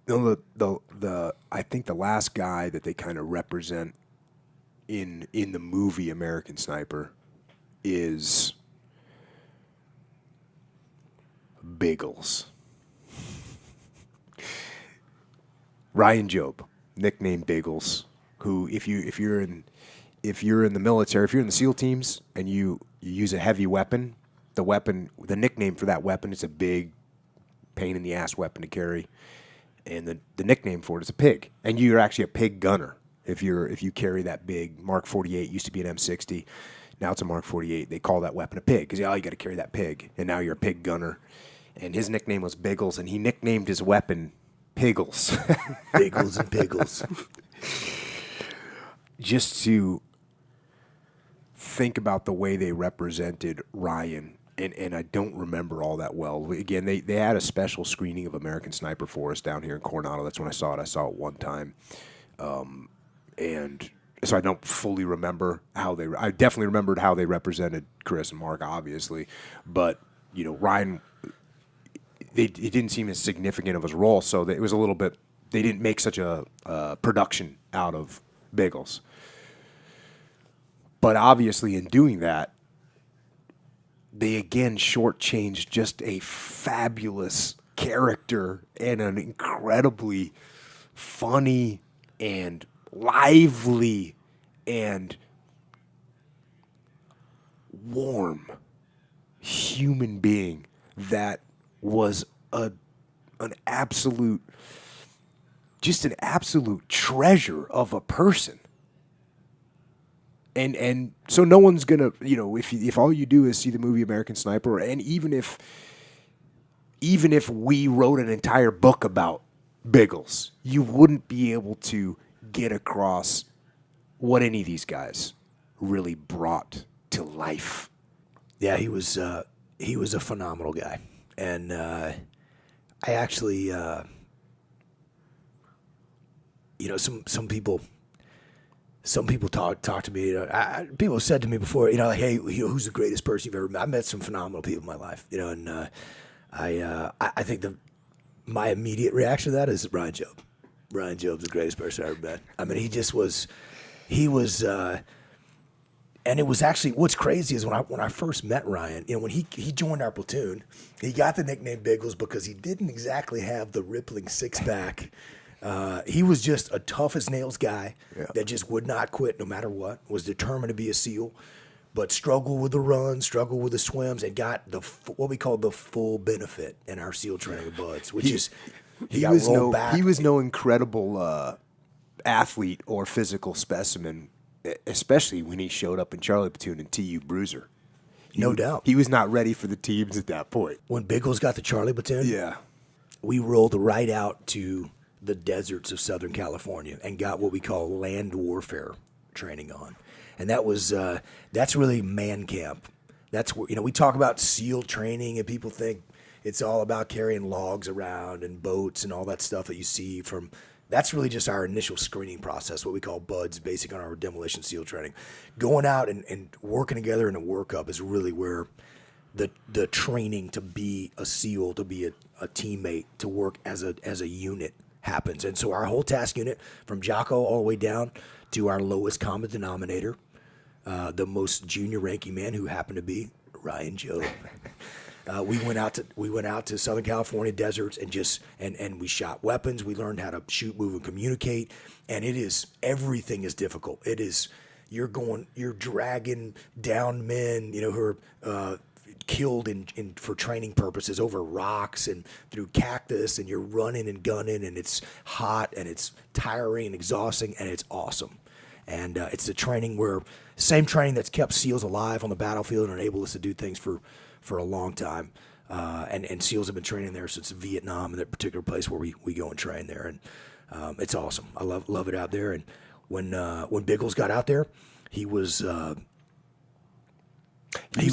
No, the I think the last guy that they kind of represent in the movie American Sniper is Biggles. Ryan Job, nicknamed Biggles, who if you're in the military, if you're in the SEAL teams and you use a heavy weapon, the nickname for that weapon is a big pain in the ass weapon to carry. And the nickname for it is a pig. And you're actually a pig gunner if you carry that big Mark 48. Used to be an M60, now it's a Mark 48. They call that weapon a pig because you got to carry that pig. And now you're a pig gunner. And his nickname was Biggles, and he nicknamed his weapon Piggles. Biggles and Piggles. Just to think about the way they represented Ryan, and I don't remember all that well. Again, they had a special screening of American Sniper for us down here in Coronado. That's when I saw it. I saw it one time. And so I don't fully remember I definitely remembered how they represented Chris and Mark, obviously. But, Ryan, it didn't seem as significant of his role, so it was a little bit, they didn't make such a production out of Biggles. But obviously in doing that, they again shortchanged just a fabulous character and an incredibly funny and lively and warm human being that was an absolute treasure of a person. And so no one's gonna, if all you do is see the movie American Sniper, and even if we wrote an entire book about Biggles, you wouldn't be able to get across what any of these guys really brought to life. Yeah, he was a phenomenal guy, and I actually, some people talk to me. People have said to me before, like, hey, who's the greatest person you've ever met? I met some phenomenal people in my life, and I think my immediate reaction to that is Ryan Job. Ryan Job's the greatest person I ever met. I mean, he was, and it was actually, what's crazy is when I first met Ryan, when he joined our platoon, he got the nickname Biggles because he didn't exactly have the rippling six-pack. He was just a tough as nails guy that just would not quit no matter what, was determined to be a SEAL, but struggled with the runs, struggled with the swims, and got what we call the full benefit in our SEAL training with Buds, which is he got rolled back. He was no incredible athlete or physical specimen, especially when he showed up in Charlie Platoon and TU Bruiser. No doubt. He was not ready for the teams at that point. When Biggles got the Charlie Platoon, we rolled right out to the deserts of Southern California and got what we call land warfare training on. And that was that's really man camp. That's where, we talk about SEAL training and people think it's all about carrying logs around and boats and all that stuff that you see from. That's really just our initial screening process, what we call BUDS, basic on our demolition SEAL training. Going out and working together in a workup is really where the training to be a SEAL, to be a teammate, to work as a unit happens. And so our whole task unit, from Jocko all the way down to our lowest common denominator, the most junior ranking man, who happened to be Ryan Job. We went out to Southern California deserts and we shot weapons. We learned how to shoot, move, and communicate. And everything is difficult. It is, you're dragging down men, who are killed for training purposes over rocks and through cactus, and you're running and gunning, and it's hot and it's tiring and exhausting, and it's awesome. And it's the same training that's kept SEALs alive on the battlefield and enabled us to do things for a long time. And SEALs have been training there since Vietnam, in that particular place where we go and train there. And it's awesome. I love it out there. And when Biggles got out there, he was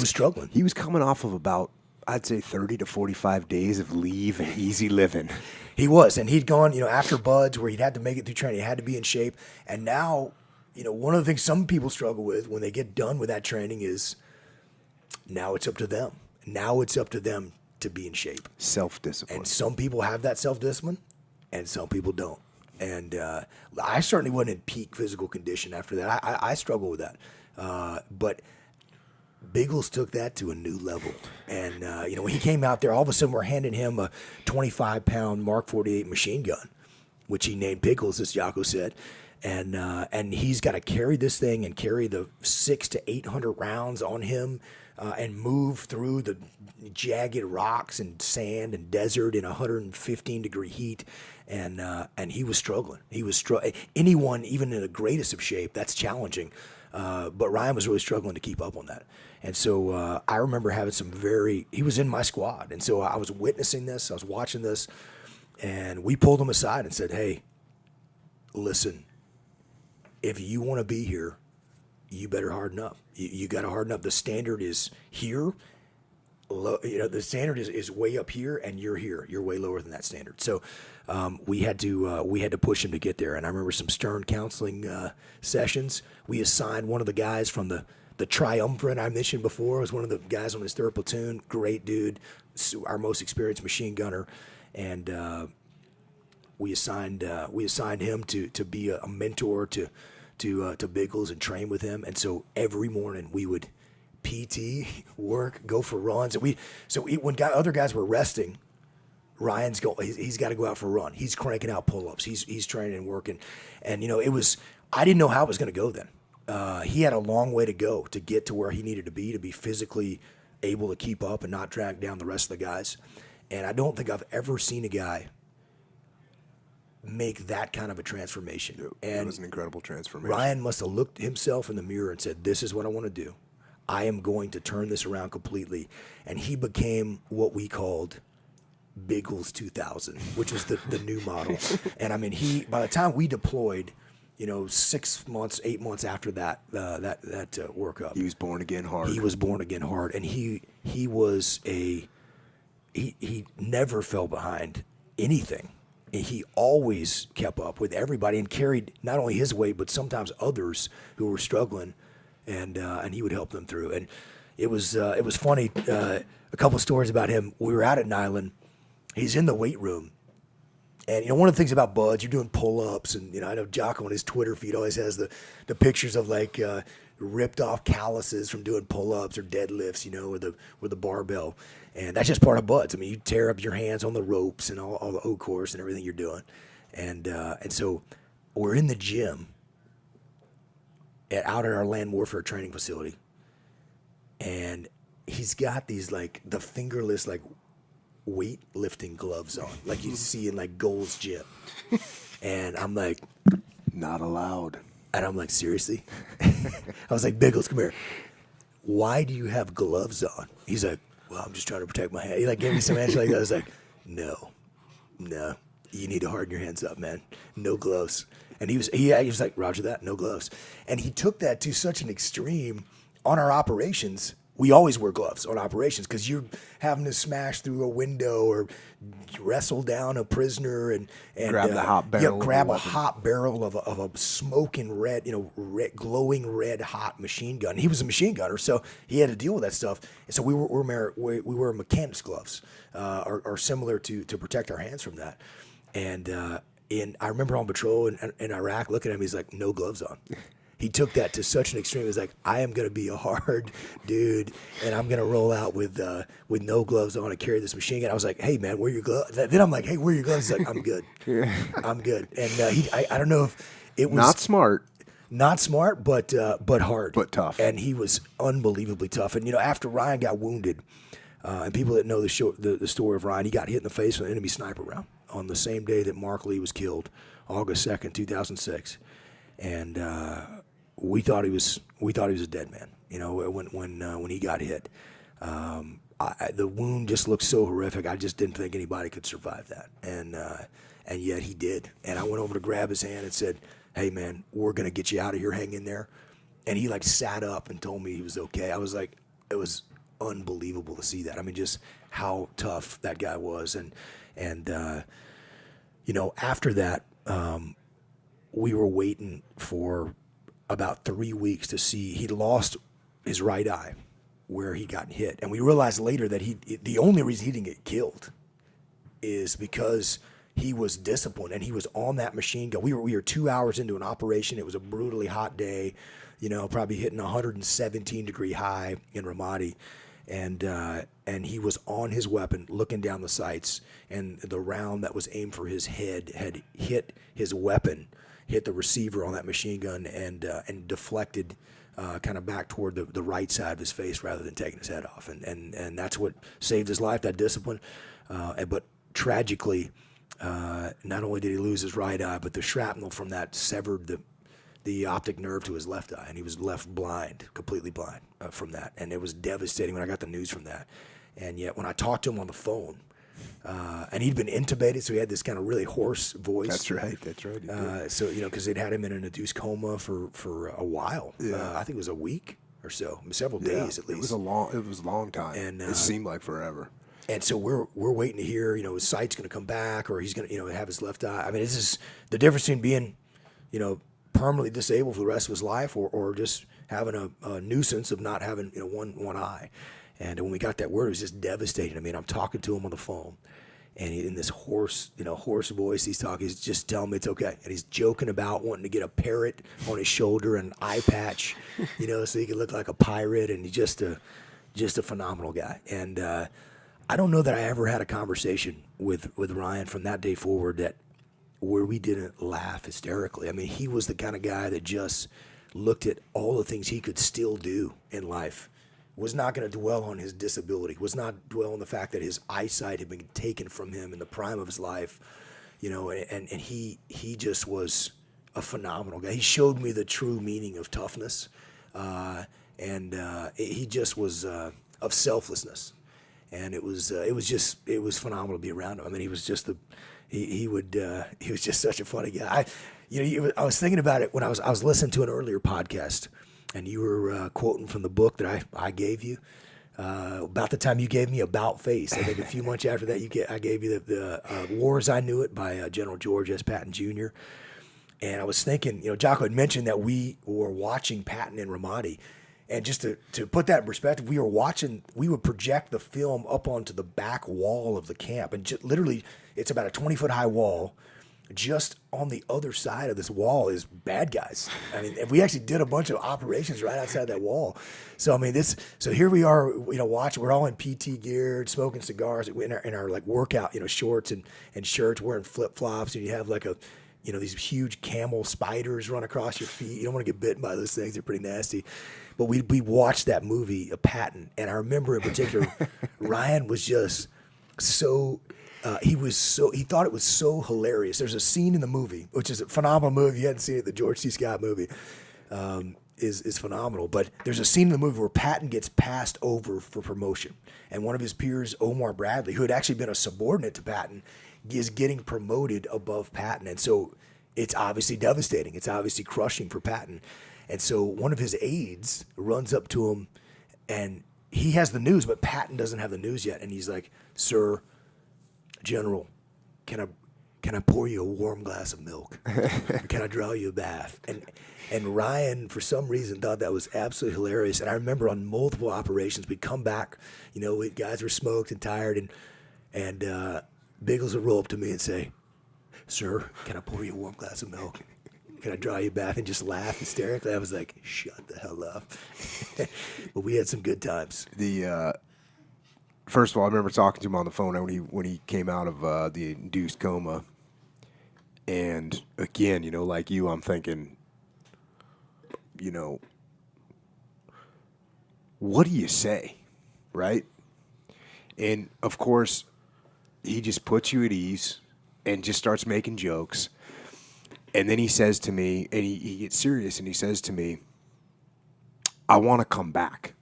struggling. He was coming off of about, I'd say, 30 to 45 days of leave and easy living. He was. And he'd gone, after BUDS, where he'd had to make it through training, he had to be in shape. And now, one of the things some people struggle with when they get done with that training is now it's up to them. Now it's up to them to be in shape. Self-discipline. And some people have that self-discipline, and some people don't. And I certainly wasn't in peak physical condition after that. I struggle with that. But Biggles took that to a new level. And, when he came out there, all of a sudden we're handing him a 25-pound Mark 48 machine gun, which he named Biggles, as Jocko said. And he's got to carry this thing and carry the 600 to 800 rounds on him and move through the jagged rocks and sand and desert in 115-degree heat. And he was struggling. Anyone, even in the greatest of shape, that's challenging. But Ryan was really struggling to keep up on that. And so I remember having he was in my squad. And so I was witnessing this. I was watching this. And we pulled him aside and said, hey, listen, if you want to be here, you better harden up. You got to harden up. The standard is here. The standard is way up here, and you're here. You're way lower than that standard. So we had to push him to get there. And I remember some stern counseling sessions. We assigned one of the guys from the triumvirate I mentioned before. Was one of the guys on his third platoon. Great dude, our most experienced machine gunner, and we assigned him to be a mentor to Biggles and train with him. And so every morning we would PT, work, go for runs. And when other guys were resting, Ryan's he's got to go out for a run. He's cranking out pull-ups. He's training and working. And I didn't know how it was going to go then. He had a long way to go to get to where he needed to be physically able to keep up and not drag down the rest of the guys. And I don't think I've ever seen a guy make that kind of a transformation. And it was an incredible transformation. Ryan must have looked himself in the mirror and said, this is what I want to do. I am going to turn this around completely. And he became what we called Biggles 2000, which was the new model. And I mean, by the time we deployed, 6 months, 8 months after that workup, he was born again hard. He was born again hard, and he never fell behind anything. He always kept up with everybody and carried not only his weight but sometimes others who were struggling, and he would help them through. And it was funny. A couple of stories about him. We were out at Nyland. He's in the weight room. And, one of the things about Buds, you're doing pull-ups, and, I know Jocko on his Twitter feed always has the pictures of, like, ripped off calluses from doing pull-ups or deadlifts, with the barbell. And that's just part of Buds. I mean, you tear up your hands on the ropes and all the O course and everything you're doing. And so we're in the gym out at our land warfare training facility. And he's got these, like, the fingerless, like, weightlifting gloves on, like you see in like Gold's Gym. And I'm like, not allowed. And I'm like, seriously? I was like, Biggles, come here. Why do you have gloves on? He's like, well, I'm just trying to protect my hand. He like gave me some answer like that. I was like, no, you need to harden your hands up, man. No gloves. And he was like, roger that, no gloves. And he took that to such an extreme on our operations. We always wear gloves on operations because you're having to smash through a window or wrestle down a prisoner and grab the hot barrel. Grab a hot barrel of a smoking red, glowing red hot machine gun. He was a machine gunner, so he had to deal with that stuff. And so we wear mechanics gloves, are similar to protect our hands from that. And I remember on patrol in Iraq looking at him, he's like, no gloves on. He took that to such an extreme. He was like, I am going to be a hard dude, and I'm going to roll out with no gloves on and carry this machine gun. I was like, hey, man, where are your gloves? Then I'm like, hey, where are your gloves? He's like, I'm good. I'm good. And I don't know if it was... Not smart, but hard. But tough. And he was unbelievably tough. And, after Ryan got wounded, and people that know the story of Ryan, he got hit in the face with an enemy sniper round on the same day that Mark Lee was killed, August 2nd, 2006. And we thought he was a dead man. When he got hit, the wound just looked so horrific. I just didn't think anybody could survive that, and yet he did. And I went over to grab his hand and said, "Hey, man, we're gonna get you out of here. Hang in there." And he like sat up and told me he was okay. I was like, it was unbelievable to see that. I mean, just how tough that guy was, and after that. We were waiting for about 3 weeks to see. He'd lost his right eye where he got hit. And we realized later that the only reason he didn't get killed is because he was disciplined, and he was on that machine gun. We were 2 hours into an operation. It was a brutally hot day, probably hitting 117-degree high in Ramadi. And he was on his weapon, looking down the sights, and the round that was aimed for his head had hit his weapon, hit the receiver on that machine gun, and deflected kind of back toward the right side of his face rather than taking his head off. And that's what saved his life, that discipline. But tragically, not only did he lose his right eye, but the shrapnel from that severed the optic nerve to his left eye, and he was left blind, completely blind from that. And it was devastating when I got the news from that. And yet when I talked to him on the phone, and he'd been intubated, so he had this kind of really hoarse voice. That's right. So, because they'd had him in an induced coma for a while. Yeah. I think it was a week or so, several days at least. It was a long time. And it seemed like forever. And so we're waiting to hear, his sight's going to come back, or he's going to, have his left eye. I mean, this is the difference between being, permanently disabled for the rest of his life, or just having a nuisance of not having, one eye. And when we got that word, it was just devastating. I mean, I'm talking to him on the phone, and in this hoarse voice, he's just telling me it's okay. And he's joking about wanting to get a parrot on his shoulder and an eye patch, so he could look like a pirate. And he's just a phenomenal guy. And I don't know that I ever had a conversation with Ryan from that day forward where we didn't laugh hysterically. I mean, he was the kind of guy that just looked at all the things he could still do in life, was not going to dwell on his disability, was not dwell on the fact that his eyesight had been taken from him in the prime of his life, and he just was a phenomenal guy. He showed me the true meaning of toughness, and he just was of selflessness. And it was phenomenal to be around him. I mean, he was just he was just such a funny guy. I was thinking about it when I was listening to an earlier podcast, and you were quoting from the book that I gave you about the time you gave me About Face. I think a few months after that, I gave you the War as I Knew It by General George S. Patton Jr. And I was thinking, Jocko had mentioned that we were watching Patton in Ramadi. And just to put that in perspective, we would project the film up onto the back wall of the camp. And literally, it's about a 20-foot high wall. Just on the other side of this wall is bad guys. I mean, we actually did a bunch of operations right outside that wall. So, I mean, so here we are, watching. We're all in PT gear, smoking cigars in our like workout, shorts and shirts, wearing flip-flops. And you have like these huge camel spiders run across your feet. You don't want to get bitten by those things. They're pretty nasty. But we watched that movie, Patton, and I remember in particular, Ryan was just so he thought it was so hilarious. There's a scene in the movie, which is a phenomenal movie. If you hadn't seen it, the George C. Scott movie is phenomenal. But there's a scene in the movie where Patton gets passed over for promotion, and one of his peers, Omar Bradley, who had actually been a subordinate to Patton, is getting promoted above Patton, and so it's obviously devastating. It's obviously crushing for Patton. And so one of his aides runs up to him, and he has the news, but Patton doesn't have the news yet. And he's like, "Sir, General, can I pour you a warm glass of milk? Can I draw you a bath?" And Ryan, for some reason, thought that was absolutely hilarious. And I remember on multiple operations, we'd come back, guys were smoked and tired, and Biggles would roll up to me and say, "Sir, can I pour you a warm glass of milk? Can I draw you a bath?" And just laugh hysterically. I was like, "Shut the hell up." But we had some good times. First of all, I remember talking to him on the phone when he came out of the induced coma. And again, like you, I'm thinking, what do you say, right? And of course, he just puts you at ease and just starts making jokes. And then he says to me, and he gets serious, and he says to me, "I want to come back."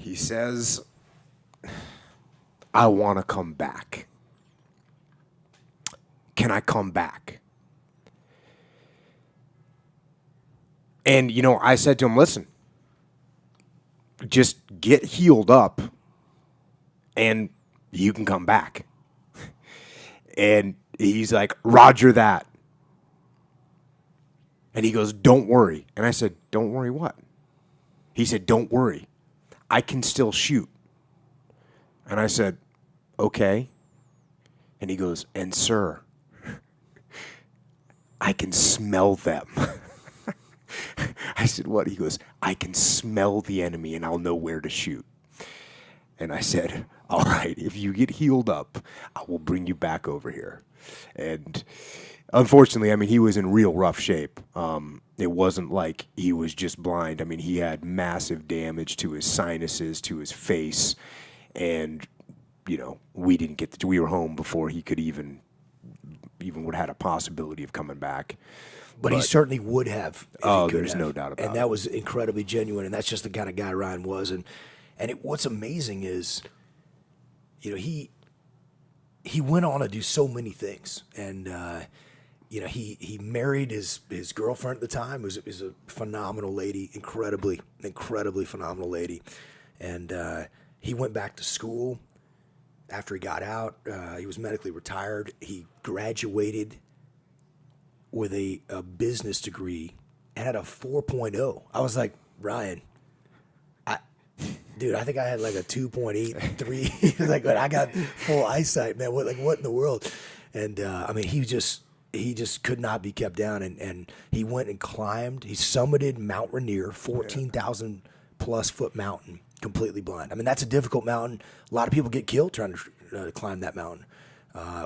He says, "I want to come back." can I come back? And, I said to him, listen, just get healed up and you can come back. And he's like, Roger that. And he goes, don't worry. And I said, don't worry what? He said, don't worry. I can still shoot. And I said, okay. And he goes, and sir, I can smell them. I said, what? He goes, I can smell the enemy and I'll know where to shoot. And I said, all right, if you get healed up, I will bring you back over here. And unfortunately, he was in real rough shape. It wasn't like he was just blind. He had massive damage to his sinuses, to his face. And, we were home before he could even would have had a possibility of coming back. But he certainly would have. There's no doubt about it. And that was incredibly genuine, and that's just the kind of guy Ryan was. And what's amazing is, he went on to do so many things. And, he married his girlfriend at the time, who was a phenomenal lady, incredibly phenomenal lady. And he went back to school after he got out. He was medically retired. He graduated with a business degree and had a 4.0. I was like, Ryan, I think I had like a 2.83. Like, I got full eyesight, man. What in the world? And he just could not be kept down. And he went and climbed. He summited Mount Rainier, 14,000 plus foot mountain, completely blind. That's a difficult mountain. A lot of people get killed trying to climb that mountain.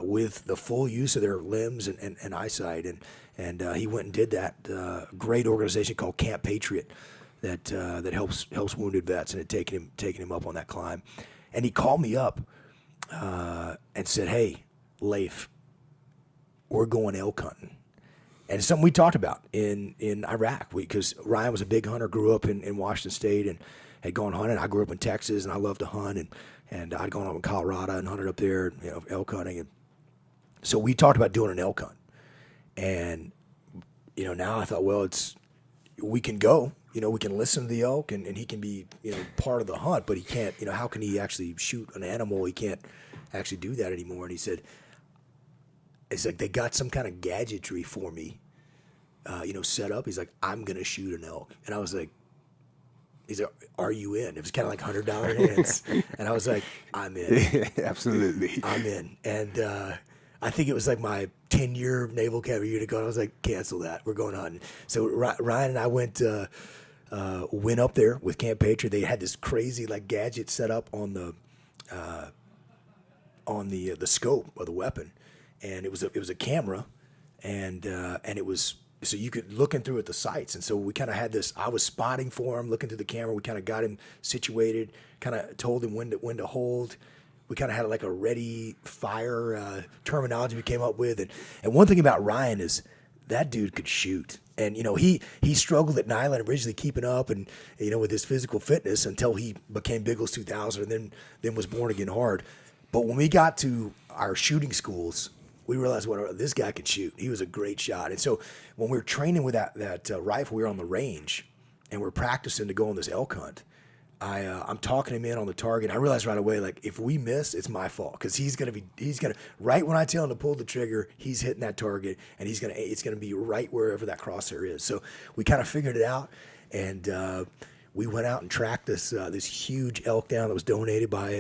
With the full use of their limbs and eyesight, and he went and did that. Great organization called Camp Patriot that helps wounded vets, and had taken him up on that climb. And he called me up and said, "Hey, Leif, we're going elk hunting." And it's something we talked about in Iraq, because Ryan was a big hunter, grew up in Washington State, and had gone hunting. I grew up in Texas, and I loved to hunt, and I'd gone up in Colorado and hunted up there, elk hunting. And so we talked about doing an elk hunt. And, now I thought, well, we can go, we can listen to the elk, and he can be, part of the hunt, but he can't, how can he actually shoot an animal? He can't actually do that anymore. And he said, it's like they got some kind of gadgetry for me, set up. He's like, I'm going to shoot an elk. And I was like, he's like, are you in? It was kind of like $100 hands. And I was like, I'm in. Absolutely. I'm in. And I think it was like my 10-year Naval Academy unit ago. I was like, cancel that. We're going hunting. So Ryan and I went up there with Camp Patriot. They had this crazy gadget set up on the scope of the weapon. And it was a camera, and it was, so you could looking through at the sights. And so we kind of had this. I was spotting for him, looking through the camera. We kind of got him situated, kind of told him when to hold. We kind of had like a ready fire terminology we came up with. And one thing about Ryan is that dude could shoot. And he struggled at Nyland originally keeping up, and with his physical fitness until he became Biggles 2000, and then was born again hard. But when we got to our shooting schools, we realized this guy could shoot. He was a great shot. And so when we were training with that rifle, we were on the range, and we're practicing to go on this elk hunt. I'm talking him in on the target. I realized right away, if we miss, it's my fault, because he's gonna right when I tell him to pull the trigger, he's hitting that target, and it's gonna be right wherever that crosshair is. So we kind of figured it out, and we went out and tracked this huge elk down that was donated by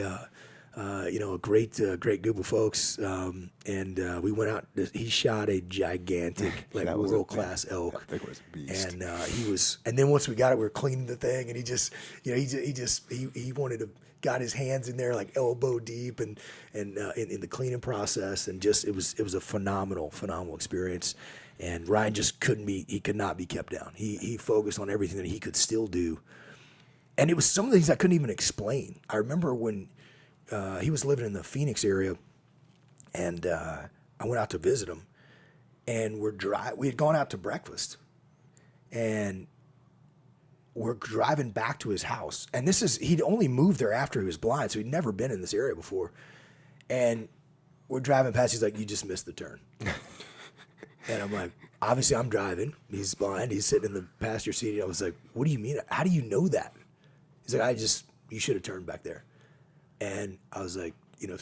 a great group of folks, and we went out. He shot a gigantic, world class elk. I think it was a beast. And he was. And then once we got it, we were cleaning the thing, and he wanted to got his hands in there elbow deep, and in the cleaning process, and just it was a phenomenal experience. And Ryan just could not be kept down. He focused on everything that he could still do, and it was some of the things I couldn't even explain. I remember when. He was living in the Phoenix area, and I went out to visit him, and we had gone out to breakfast, and we're driving back to his house. And he'd only moved there after he was blind, so he'd never been in this area before. And we're driving past, he's like, you just missed the turn. And I'm like, obviously I'm driving. He's blind. He's sitting in the passenger seat. I was like, what do you mean? How do you know that? He's like, you should have turned back there. And I was like,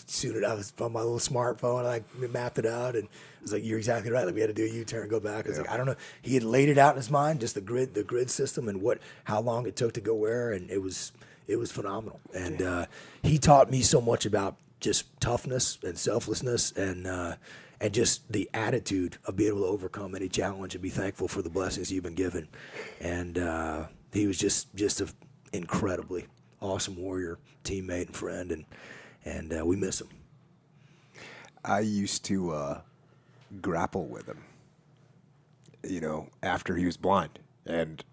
soon I was on my little smartphone. I mapped it out, and I was like, "You're exactly right. Like we had to do a U-turn, go back." I was like, I don't know. He had laid it out in his mind, just the grid system, and how long it took to go where, and it was phenomenal. And he taught me so much about just toughness and selflessness, and just the attitude of being able to overcome any challenge and be thankful for the blessings you've been given. And he was just an incredibly awesome warrior, teammate, and friend, and we miss him. I used to grapple with him, after he was blind, and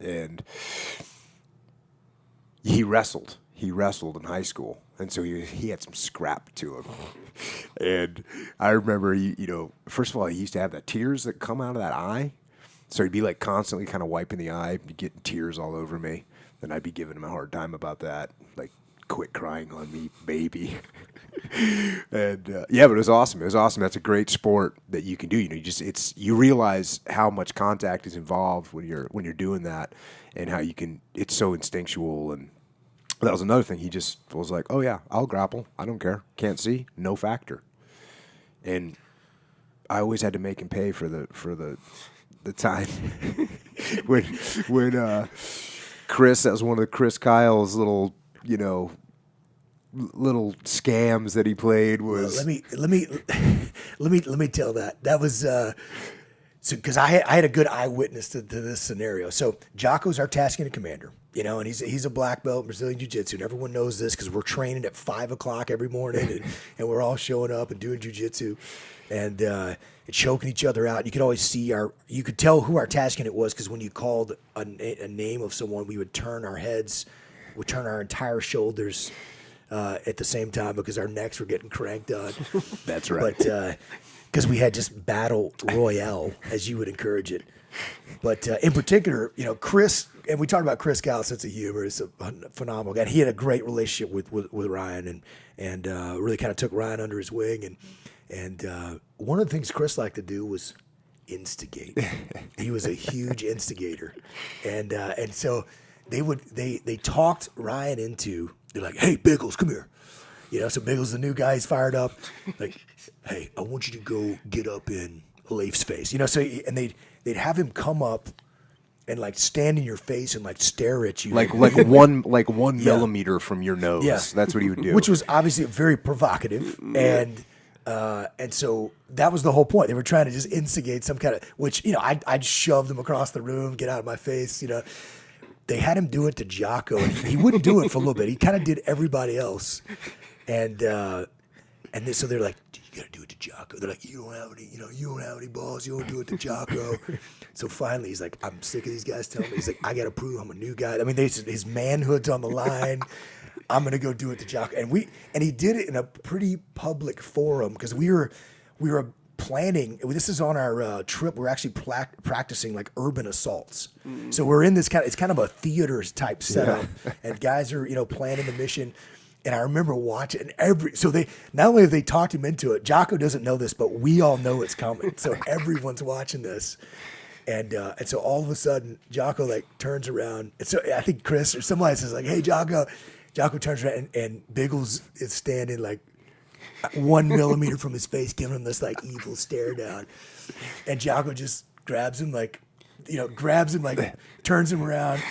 he wrestled. He wrestled in high school, and so he had some scrap to him. And I remember, first of all, he used to have the tears that come out of that eye, so he'd be like constantly kind of wiping the eye, getting tears all over me. Then I'd be giving him a hard time about that, like, quit crying on me, baby. And but it was awesome. It was awesome. That's a great sport that you can do. You realize how much contact is involved when you're doing that, and how it's so instinctual. And that was another thing. He just was like, "Oh yeah, I'll grapple. I don't care. Can't see, no factor." And I always had to make him pay for the time when Chris, that was one of Chris Kyle's little scams that he played was. Well, let me tell that. That was because I had a good eyewitness to this scenario. So Jocko's our task unit commander, and he's a black belt in Brazilian Jiu-Jitsu, and everyone knows this because we're training at 5:00 every morning, and we're all showing up and doing Jiu-Jitsu, and choking each other out. You could always see you could tell who our task unit was because when you called a name of someone, we would turn our heads, would turn our entire shoulders at the same time because our necks were getting cranked on. That's right. But because we had just battle royale, as you would encourage it. But in particular, Chris, and we talked about Chris Gal's sense of humor is a phenomenal guy. He had a great relationship with Ryan, and really kind of took Ryan under his wing. And one of the things Chris liked to do was instigate. He was a huge instigator, and so they talked Ryan into. They're like, "Hey, Biggles, come here." So Biggles, the new guy, he's fired up. Like, "Hey, I want you to go get up in Leif's face." So and they'd have him come up and like stand in your face and like stare at you, like one millimeter from your nose. Yeah. That's what he would do, which was obviously very provocative, and so that was the whole point. They were trying to just instigate some kind of, which I'd shove them across the room, get out of my face, They had him do it to Jocko, and he wouldn't do it for a little bit. He kind of did everybody else, and so they're like, "You got to do it to Jocko." They're like, "You don't have any balls. You don't do it to Jocko." So finally, he's like, "I'm sick of these guys telling me." He's like, "I got to prove I'm a new guy." I mean, his manhood's on the line. I'm gonna go do it to Jocko, and he did it in a pretty public forum because we were planning. This is on our trip. We're actually practicing like urban assaults. So we're in this it's kind of a theater type setup, and guys are planning the mission. And I remember watching so they not only have they talked him into it. Jocko doesn't know this, but we all know it's coming. So everyone's watching this, and so all of a sudden Jocko like turns around. And so I think Chris or somebody says like, "Hey, Jocko." Jocko turns around and Biggles is standing like 1 millimeter from his face, giving him this like evil stare down, and Jocko just grabs him like, turns him around,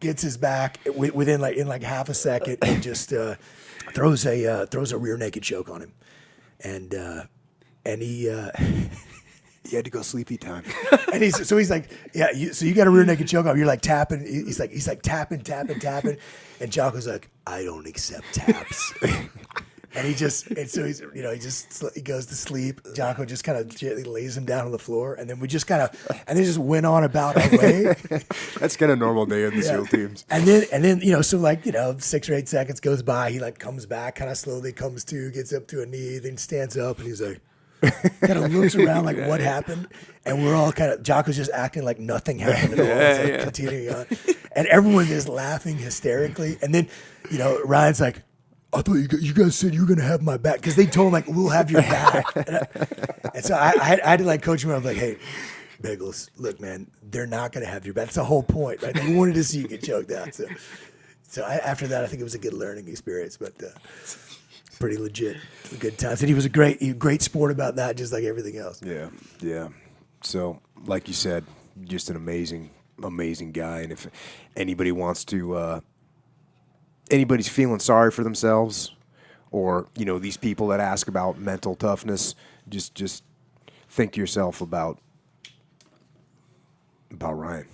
gets his back within like in like half a second, and just throws a rear naked choke on him, and he. He had to go sleepy time, and he's like, "Yeah, so you got a rear naked choke on." You're like tapping. He's like tapping, and Jocko's like, "I don't accept taps." And so he goes to sleep. Jocko just kind of gently lays him down on the floor, and then we just just went on about our way. That's kind of normal day in the SEAL teams. And then so 6 or 8 seconds goes by. He like comes back, kind of slowly comes to, gets up to a knee, then stands up, and he's like. Kind of looks around like what happened, and we're all Jocko's just acting like nothing happened at all. Continuing on, and everyone is laughing hysterically. And then, Ryan's like, I thought you guys said you were going to have my back, because they told him, like, we'll have your back. And so I had to, like, coach him. I was like, hey, Bagels, look, man, they're not going to have your back. That's the whole point, right? They wanted to see you get choked out. So after that, I think it was a good learning experience, but pretty legit, good times. And he was a great sport about that, just like everything else. Yeah. So, like you said, just an amazing guy. And if anybody wants to, anybody's feeling sorry for themselves, or these people that ask about mental toughness, just think to yourself about Ryan.